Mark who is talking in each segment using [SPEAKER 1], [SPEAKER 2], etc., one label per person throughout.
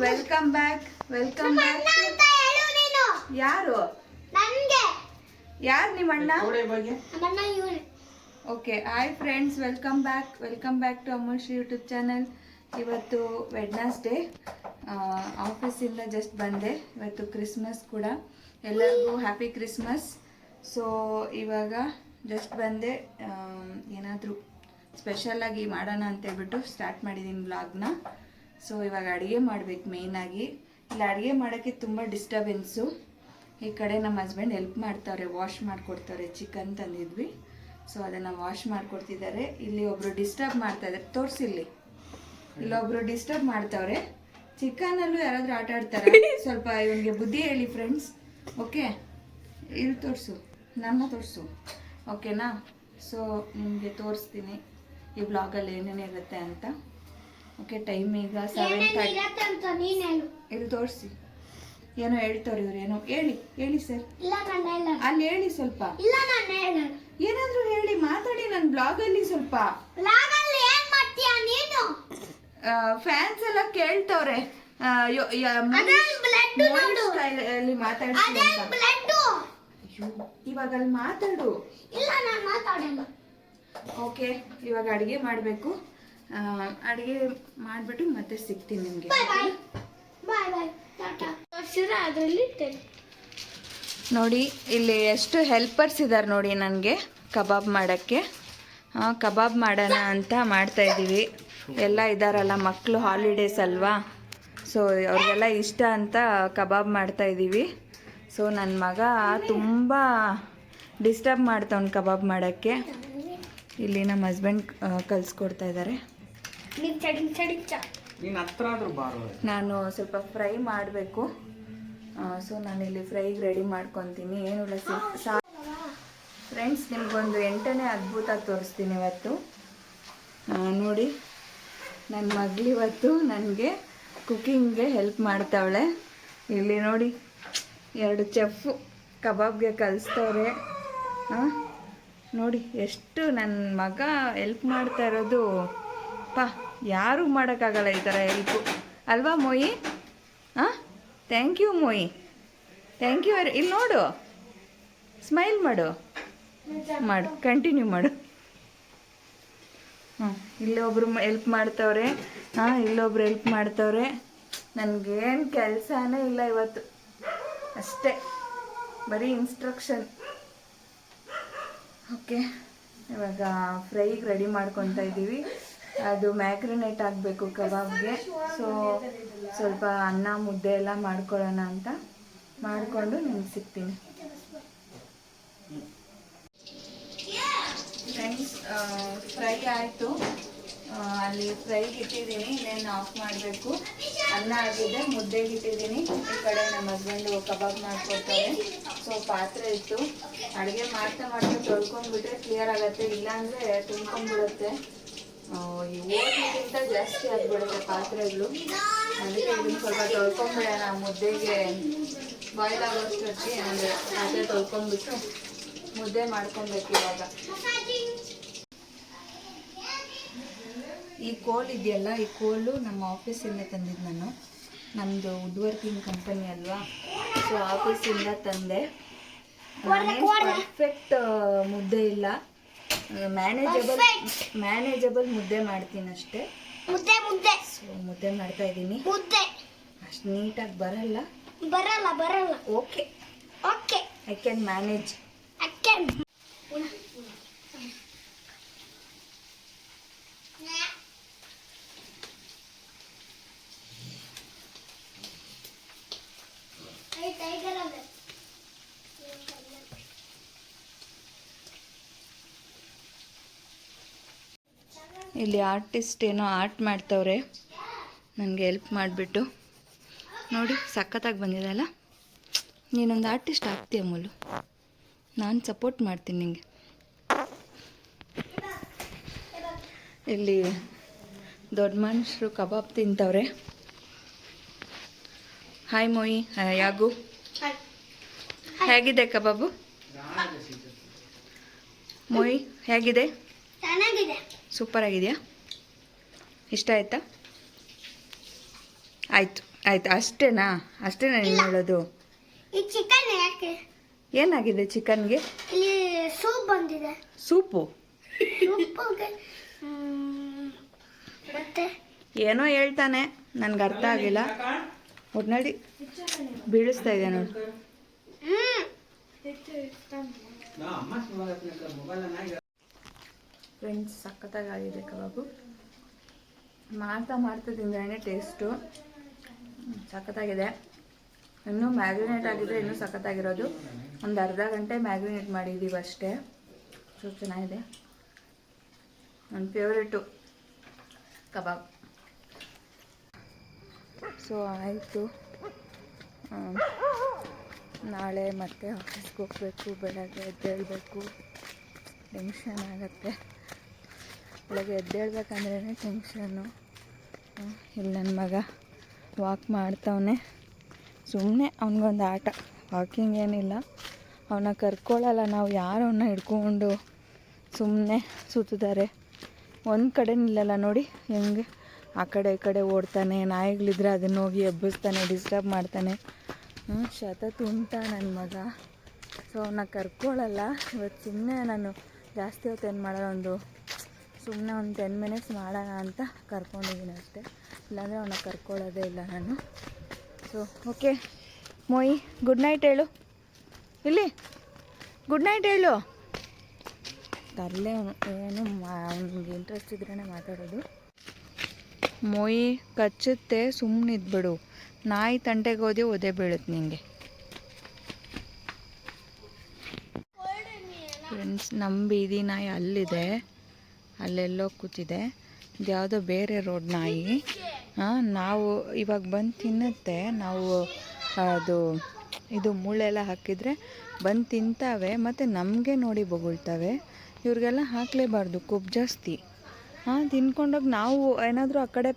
[SPEAKER 1] Welcome back. ಯಾರು ನಿಮ್ಮ ಅಣ್ಣ? Okay, hi friends, welcome back to Amush YouTube channel. ಇವತ್ತು ವೆಡ್ನಸ್ಡೇ, ಆಫೀಸಿಂದ ಜಸ್ಟ್ ಬಂದೆ. ಇವತ್ತು ಕ್ರಿಸ್ಮಸ್ ಕೂಡ, ಎಲ್ಲರಿಗೂ ಹ್ಯಾಪಿ ಕ್ರಿಸ್ಮಸ್. ಸೊ ಇವಾಗ ಜಸ್ಟ್ ಬಂದೆ, ಏನಾದರೂ ಸ್ಪೆಷಲಾಗಿ ಮಾಡೋಣ ಅಂತೇಳ್ಬಿಟ್ಟು ಸ್ಟಾರ್ಟ್ ಮಾಡಿದ್ದೀನಿ ಬ್ಲಾಗ್ನ. ಸೊ ಇವಾಗ ಅಡುಗೆ ಮಾಡಬೇಕು ಮೇಯ್ನಾಗಿ. ಇಲ್ಲಿ ಅಡುಗೆ ಮಾಡೋಕ್ಕೆ ತುಂಬ ಡಿಸ್ಟರ್ಬೆನ್ಸು. ಈ ಕಡೆ ನಮ್ಮ ಹಸ್ಬೆಂಡ್ ಹೆಲ್ಪ್ ಮಾಡ್ತಾರೆ, ವಾಶ್ ಮಾಡಿಕೊಡ್ತಾರೆ. ಚಿಕನ್ ತಂದಿದ್ವಿ, ಸೊ ಅದನ್ನು ವಾಶ್ ಮಾಡಿಕೊಡ್ತಿದ್ದಾರೆ. ಇಲ್ಲಿ ಒಬ್ಬರು ಡಿಸ್ಟರ್ಬ್ ಮಾಡ್ತಾಯಿದ್ದಾರೆ, ತೋರಿಸಿಲ್ಲಿ. ಇಲ್ಲೊಬ್ರು ಡಿಸ್ಟರ್ಬ್ ಮಾಡ್ತಾವ್ರೆ. ಚಿಕನಲ್ಲೂ ಯಾರಾದರೂ ಆಟ ಆಡ್ತಾರೆ. ಸ್ವಲ್ಪ ಇವನಿಗೆ ಬುದ್ಧಿ ಹೇಳಿ ಫ್ರೆಂಡ್ಸ್. ಓಕೆ, ಇಲ್ಲಿ ತೋರಿಸು, ನನ್ನ ತೋರಿಸು, ಓಕೆನಾ? ಸೊ ನಿಮಗೆ ತೋರಿಸ್ತೀನಿ ಈ ಬ್ಲಾಗಲ್ಲಿ ಏನೇನಿರುತ್ತೆ ಅಂತ. ಓಕೆ, ಟೈಮ್ ಈಗ 7:30. ಇಲ್ಲಿ ತೋರಿಸಿ, ಏನೋ ಹೇಳ್ತಾರೆ ಇವ್ರು. ಏನೋ ಹೇಳಿ ಸರ್. ಅಲ್ಲಿ ಹೇಳಿ ಸ್ವಲ್ಪ, ಏನಾದರೂ ಹೇಳಿ, ಮಾತಾಡಿ ನನ್ನ ಬ್ಲಾಗಲ್ಲಿ ಸ್ವಲ್ಪ. ಫ್ಯಾನ್ಸ್ ಎಲ್ಲ ಕೇಳ್ತವ್ರೆ ಮಾತಾಡ್ತೀನಿ ಅಂತ. ಇವಾಗ ಅಲ್ಲಿ ಮಾತಾಡು. ಓಕೆ, ಇವಾಗ ಅಡುಗೆ ಮಾಡಬೇಕು. ಅಡುಗೆ ಮಾಡಿಬಿಟ್ಟು ಮತ್ತೆ ಸಿಗ್ತೀನಿ ನಿಮಗೆ. ನೋಡಿ ಇಲ್ಲಿ ಎಷ್ಟು ಹೆಲ್ಪರ್ಸ್ ಇದ್ದಾರೆ ನೋಡಿ ನನಗೆ ಕಬಾಬ್ ಮಾಡೋಕ್ಕೆ. ಕಬಾಬ್ ಮಾಡೋಣ ಅಂತ ಮಾಡ್ತಾಯಿದ್ದೀವಿ. ಎಲ್ಲ ಇದ್ದಾರಲ್ಲ ಮಕ್ಕಳು, ಹಾಲಿಡೇಸ್ ಅಲ್ವಾ, ಸೊ ಅವ್ರಿಗೆಲ್ಲ ಇಷ್ಟ ಅಂತ ಕಬಾಬ್ ಮಾಡ್ತಾಯಿದ್ದೀವಿ. ಸೊ ನನ್ನ ಮಗ ತುಂಬ ಡಿಸ್ಟರ್ಬ್ ಮಾಡ್ತಾವ್ನು ಕಬಾಬ್ ಮಾಡೋಕ್ಕೆ. ಇಲ್ಲಿ ನಮ್ಮ ಹಸ್ಬೆಂಡ್ ಕಲಿಸ್ಕೊಡ್ತಾ ಇದ್ದಾರೆ. ನಾನು ಸ್ವಲ್ಪ ಫ್ರೈ ಮಾಡಬೇಕು. ಸೊ ನಾನಿಲ್ಲಿ ಫ್ರೈಗೆ ರೆಡಿ ಮಾಡ್ಕೊತೀನಿ. ಏನಿಲ್ಲ ಫ್ರೆಂಡ್ಸ್, ನಿಮಗೊಂದು 8ನೇ ಅದ್ಭುತ ತೋರಿಸ್ತೀನಿ ಇವತ್ತು. ನೋಡಿ, ನನ್ನ ಮಗಳಿವತ್ತು ನನಗೆ ಕುಕ್ಕಿಂಗ್ಗೆ ಹೆಲ್ಪ್ ಮಾಡ್ತಾವಳೆ. ಇಲ್ಲಿ ನೋಡಿ, 2 ಚೆಫು ಕಬಾಬ್ಗೆ ಕಲಿಸ್ತವ್ರೆ. ನೋಡಿ ಎಷ್ಟು ನನ್ನ ಮಗ ಹೆಲ್ಪ್ ಮಾಡ್ತಾ ಇರೋದು. ಯಾರೂ ಮಾಡೋಕ್ಕಾಗಲ್ಲ ಈ ಥರ ಹೆಲ್ಪು, ಅಲ್ವಾ Moyi? Thank you Moyi, thank you. ಇಲ್ಲಿ ನೋಡು, ಸ್ಮೈಲ್ ಮಾಡು, ಕಂಟಿನ್ಯೂ ಮಾಡು. ಇಲ್ಲೊಬ್ರು ಹೆಲ್ಪ್ ಮಾಡ್ತವ್ರೆ, ಇಲ್ಲೊಬ್ರು ಹೆಲ್ಪ್ ಮಾಡ್ತವ್ರೆ. ನನಗೇನು ಕೆಲಸನೇ ಇಲ್ಲ ಇವತ್ತು, ಅಷ್ಟೇ ಬರೀ ಇನ್ಸ್ಟ್ರಕ್ಷನ್. ಓಕೆ, ಇವಾಗ ಫ್ರೈಗೆ ರೆಡಿ ಮಾಡ್ಕೊತಾ ಇದ್ದೀವಿ. ಅದು ಮ್ಯಾಗ್ರಿನೇಟ್ ಆಗಬೇಕು ಕಬಾಬ್ಗೆ. ಸೊ ಸ್ವಲ್ಪ ಅನ್ನ ಮುದ್ದೆ ಎಲ್ಲ ಮಾಡ್ಕೊಳ್ಳೋಣ ಅಂತ ಮಾಡಿಕೊಂಡು ನಿಮ್ಗೆ ಸಿಗ್ತೀನಿ. ಫ್ರೆಂಡ್ಸ್, ಫ್ರೈ ಆಯಿತು. ಅಲ್ಲಿ ಫ್ರೈಗೆ ಇಟ್ಟಿದ್ದೀನಿ, ಇನ್ನೇನು ಆಫ್ ಮಾಡಬೇಕು. ಅನ್ನ ಆಗಿದೆ, ಮುದ್ದೆಗೆ ಇಟ್ಟಿದ್ದೀನಿ. ಈ ಕಡೆ ನಮ್ಮ ಹಸ್ಬೆಂಡು ಕಬಾಬ್ ಮಾಡ್ಕೊಡ್ತಾರೆ. ಸೊ ಪಾತ್ರೆ ಇತ್ತು, ಅಡುಗೆ ಮಾಡ್ತಾ ತೊಳ್ಕೊಂಡ್ಬಿಟ್ರೆ ಕ್ಲಿಯರ್ ಆಗುತ್ತೆ, ಇಲ್ಲಾಂದರೆ ತುಂಬ್ಕೊಂಡ್ಬಿಡುತ್ತೆ. ಈ ಓಟ್ಲಿಗಿಂತ ಜಾಸ್ತಿ ಆಗಿಬಿಡುತ್ತೆ ಪಾತ್ರೆಗಳು. ಅದಕ್ಕೆ ಇದನ್ನು ಸ್ವಲ್ಪ ತೊಳ್ಕೊಂಡ್ಬಿಡೋಣ. ಮುದ್ದೆಗೆ ಬಾಯ್ಲ್ ಆಗೋಷ್ಟೊತ್ತಿಗೆ ಅಂದರೆ ಪಾತ್ರೆ ತೊಳ್ಕೊಂಡ್ಬಿಟ್ಟು ಮುದ್ದೆ ಮಾಡ್ಕೊಬೇಕು. ಇವಾಗ ಈ ಕೋಲ್ ಇದೆಯಲ್ಲ, ಈ ಕೋಲು ನಮ್ಮ ಆಫೀಸಿಂದ ತಂದಿದ್ದು ನಾನು. ನಮ್ಮದು ವುಡ್ ವರ್ಕಿಂಗ್ ಕಂಪನಿ ಅಲ್ವಾ, ಸೊ ಆಫೀಸಿಂದ ತಂದೆ. ಪರ್ಫೆಕ್ಟ್ ಮುದ್ದೆ ಇಲ್ಲ, ಮ್ಯಾನೇಜಬಲ್ ಮುದ್ದೆ ಮಾಡ್ತೀನಿ ಅಷ್ಟೇ. ಸೊ ಮುದ್ದೆ ಮಾಡ್ತಾ ಇದ್ದೀನಿ. ಅಷ್ಟು ನೀಟಾಗಿ ಬರಲ್ಲ. Okay, I can manage. ಇಲ್ಲಿ ಆರ್ಟಿಸ್ಟ್ ಏನೋ ಆರ್ಟ್ ಮಾಡ್ತವ್ರೆ, ನನಗೆ ಹೆಲ್ಪ್ ಮಾಡಿಬಿಟ್ಟು. ನೋಡಿ, ಸಖತ್ತಾಗಿ ಬಂದಿದೆ ಅಲ್ಲ. ನೀನೊಂದು ಆರ್ಟಿಸ್ಟ್ ಆಗ್ತೀಯ ಮೂಲು, ನಾನು ಸಪೋರ್ಟ್ ಮಾಡ್ತೀನಿ ನಿಂಗೆ. ಇಲ್ಲಿ ದೊಡ್ಡ ಮನುಷ್ಯರು ಕಬಾಬ್ ತಿಂತವ್ರೆ. ಹಾಯ್ ಮೋಯಿ, ಯಾಗು, ಹೇಗಿದೆ ಕಬಾಬು? ಮೋಯಿ ಹೇಗಿದೆ? ಸೂಪರ್ ಆಗಿದೆಯಾ? ಇಷ್ಟ ಆಯ್ತಾ? ಆಯಿತು, ಆಯ್ತು ಅಷ್ಟೇನಾ ನೀನು ಹೇಳೋದು.
[SPEAKER 2] ಈ ಚಿಕನ್ ಯಾಕೆ
[SPEAKER 1] ಏನಾಗಿದೆ ಚಿಕನ್ಗೆ?
[SPEAKER 2] ಇಲ್ಲಿ ಸೂಪ್ ಬಂದಿದೆ.
[SPEAKER 1] ಸೂಪು
[SPEAKER 2] ಮತ್ತೆ
[SPEAKER 1] ಏನೋ ಹೇಳ್ತಾನೆ, ನನಗೆ ಅರ್ಥ ಆಗಿಲ್ಲ. ಒಟ್ನಲ್ಲಿ ಬೀಳಿಸ್ತಾ ಇದೆ ನೋಡಿ. ಫ್ರೆಂಡ್ಸ್, ಸಖತ್ತಾಗಿದೆ ಕಬಾಬು. ಮಾಡ್ತಾ ತಿಂದ್ರೆ ಟೇಸ್ಟು ಸಖತ್ತಾಗಿದೆ. ಇನ್ನೂ ಮ್ಯಾಗ್ರಿನೇಟ್ ಆಗಿದ್ರೆ ಇನ್ನೂ ಸಖತ್ತಾಗಿರೋದು. ಒಂದು ಅರ್ಧ ಗಂಟೆ ಮ್ಯಾಗ್ರಿನೇಟ್ ಮಾಡಿದ್ದೀವಿ ಅಷ್ಟೇ. ಸೊ ಚೆನ್ನಾಗಿದೆ. ನನ್ನ ಫೇವ್ರೇಟು ಕಬಾಬ್. ಸೊ ಆಯಿತು, ನಾಳೆ ಮತ್ತೆ ಆಫೀಸ್ಗೆ ಹೋಗಬೇಕು. ಬೆಳಗ್ಗೆ ಎದ್ದೇಳಬೇಕು, ಟೆನ್ಷನ್ ಆಗುತ್ತೆ. ಬೆಳಗ್ಗೆ ಎದ್ದೇಳ್ಬೇಕಂದ್ರೇ ಟೆನ್ಷನ್ನು. ಇಲ್ಲಿ ನನ್ನ ಮಗ ವಾಕ್ ಮಾಡ್ತವನೆ. ಸುಮ್ಮನೆ ಅವನಿಗೊಂದು ಆಟ, ವಾಕಿಂಗ್ ಏನಿಲ್ಲ. ಅವನ್ನ ಕರ್ಕೊಳ್ಳಲ್ಲ ನಾವು, ಯಾರು ಅವನ್ನ ಹಿಡ್ಕೊಂಡು ಸುಮ್ಮನೆ ಸುತ್ತಿದ್ದಾರೆ. ಒಂದು ಕಡೆ ನಿಲ್ಲಲ್ಲ ನೋಡಿ ಹೆಂಗೆ ಆ ಕಡೆ ಈ ಕಡೆ ಓಡ್ತಾನೆ. ನಾಯಿಗಳಿದ್ರೆ ಅದನ್ನ ಹೋಗಿ ಎಬ್ಬಿಸ್ತಾನೆ, ಡಿಸ್ಟರ್ಬ್ ಮಾಡ್ತಾನೆ. ಶತತುಂಟ ನನ್ನ ಮಗ. ಸೊ ಅವನ್ನ ಕರ್ಕೊಳ್ಳಲ್ಲ ಇವತ್ತು. ಸುಮ್ಮನೆ ನಾನು ಜಾಸ್ತಿ ಹೊತ್ತು ಏನು ಮಾಡೋಣ, ಸುಮ್ಮನೆ ಒಂದು 10 ಮಿನಿಟ್ಸ್ ಮಾಡೋಣ ಅಂತ ಕರ್ಕೊಂಡಿದ್ದೀನಿ ಅಷ್ಟೇ. ಇಲ್ಲಾಂದರೆ ಅವನ್ನ ಕರ್ಕೊಳ್ಳೋದೇ ಇಲ್ಲ ನಾನು. ಸೊ ಓಕೆ ಮೋಯಿ, ಗುಡ್ ನೈಟ್ ಹೇಳು. ಇಲ್ಲಿ ಗುಡ್ ನೈಟ್ ಹೇಳು. ತರಲೆ ಏನು ಅವ್ನಿಗೆ ಇಂಟ್ರೆಸ್ಟ್ ಇದ್ರೇ ಮಾತಾಡೋದು. ಮೊಯ್ ಕಚ್ಚುತ್ತೆ, ಸುಮ್ಮನೆ ಇದ್ಬಿಡು. ನಾಯಿ ತಂಟೆಗೆ ಹೋದೆ ಒದೆ ಬೀಳುತ್ತೆ ನಿಂಗೆ. ಫ್ರೆಂಡ್ಸ್, ನಮ್ಮ ಬೀದಿ ನಾಯಿ ಅಲ್ಲಿದೆ, ಅಲ್ಲೆಲ್ಲೋ ಕೂತಿದೆ. ಇದು ಯಾವುದೋ ಬೇರೆ ರೋಡ್ ನಾಯಿ. ನಾವು ಇವಾಗ ಬಂದು ತಿನ್ನುತ್ತೆ. ನಾವು ಇದು ಮುಳ್ಳೆಲ್ಲ ಹಾಕಿದರೆ ಬಂದು ತಿಂತಾವೆ, ಮತ್ತು ನಮಗೆ ನೋಡಿ ಬೊಗಳ್ತವೆ. ಇವ್ರಿಗೆಲ್ಲ ಹಾಕಲೇಬಾರ್ದು, ಕೊಬ್ಬು ಜಾಸ್ತಿ. ತಿನ್ಕೊಂಡೋಗಿ ನಾವು ಏನಾದರೂ ಆ ಕಡೆ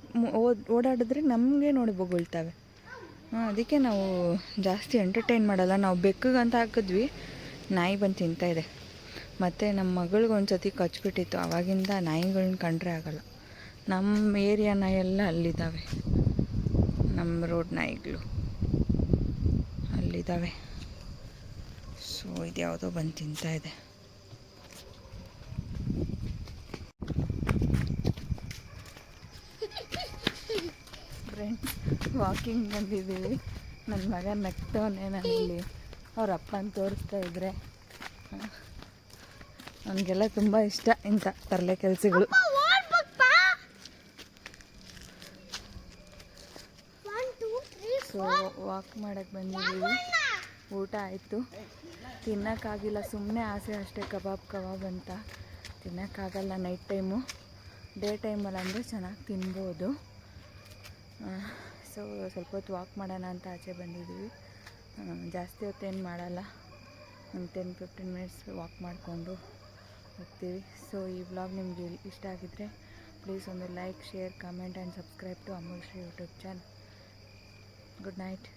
[SPEAKER 1] ಓಡಾಡಿದ್ರೆ ನಮಗೆ ನೋಡಿ ಬೊಗಳ್ತವೆ. ಅದಕ್ಕೆ ನಾವು ಜಾಸ್ತಿ ಎಂಟರ್ಟೈನ್ ಮಾಡಲ್ಲ. ನಾವು ಬೆಕ್ಕಗಂತ ಹಾಕಿದ್ವಿ, ನಾಯಿ ಬಂದು ತಿಂತಾಯಿದೆ. ಮತ್ತು ನಮ್ಮ ಮಗಳಿಗೆ ಒಂದು ಸತಿ ಕಚ್ಬಿಟ್ಟಿತ್ತು. ಆವಾಗಿಂದ ನಾಯಿಗಳನ್ನ ಕಂಡ್ರೆ ಆಗಲ್ಲ. ನಮ್ಮ ಏರಿಯಾ ನಾಯಿ ಎಲ್ಲ ಅಲ್ಲಿದ್ದಾವೆ, ನಮ್ಮ ರೋಡ್ ನಾಯಿಗಳು ಅಲ್ಲಿದ್ದಾವೆ. ಸೊ ಇದು ಯಾವುದೋ ಬಂದು ತಿಂತಾಯಿದೆ. ಫ್ರೆಂಡ್ಸ್, ವಾಕಿಂಗ್ ಬಂದಿದ್ದೀವಿ. ನನ್ನ ಮಗ ನಗ್ತವನೇ. ನಾನಿಲ್ಲಿ ಅವ್ರ ಅಪ್ಪನ ತೋರಿಸ್ತಾ ಇದ್ದರೆ ನನಗೆಲ್ಲ ತುಂಬ ಇಷ್ಟ ಇಂಥ ತರಲೆ ಕೆಲಸಗಳು. ಸೊ ವಾಕ್ ಮಾಡೋಕ್ಕೆ ಬಂದಿದ್ದೀವಿ. ಊಟ ಆಯಿತು, ತಿನ್ನೋಕ್ಕಾಗಿಲ್ಲ. ಸುಮ್ಮನೆ ಆಸೆ ಅಷ್ಟೇ, ಕಬಾಬ್ ಅಂತ. ತಿನ್ನೋಕ್ಕಾಗಲ್ಲ ನೈಟ್ ಟೈಮು. ಡೇ ಟೈಮಲ್ಲಿ ಅಂದರೆ ಚೆನ್ನಾಗಿ ತಿನ್ಬೋದು. ಸೊ ಸ್ವಲ್ಪ ಹೊತ್ತು ವಾಕ್ ಮಾಡೋಣ ಅಂತ ಆಚೆ ಬಂದಿದ್ದೀವಿ. ಜಾಸ್ತಿ ಹೊತ್ತೇನು ಮಾಡಲ್ಲ, ಒಂದು 10-15 ಮಿನಿಟ್ಸ್ ವಾಕ್ ಮಾಡಿಕೊಂಡು ಹೋಗ್ತೀವಿ. ಸೊ ಈ ವ್ಲಾಗ್ ನಿಮಗೆ ಇಷ್ಟ ಆಗಿದ್ದರೆ ಪ್ಲೀಸ್ ಒಂದು like, share, comment and subscribe to Amul Shri YouTube channel. Good night.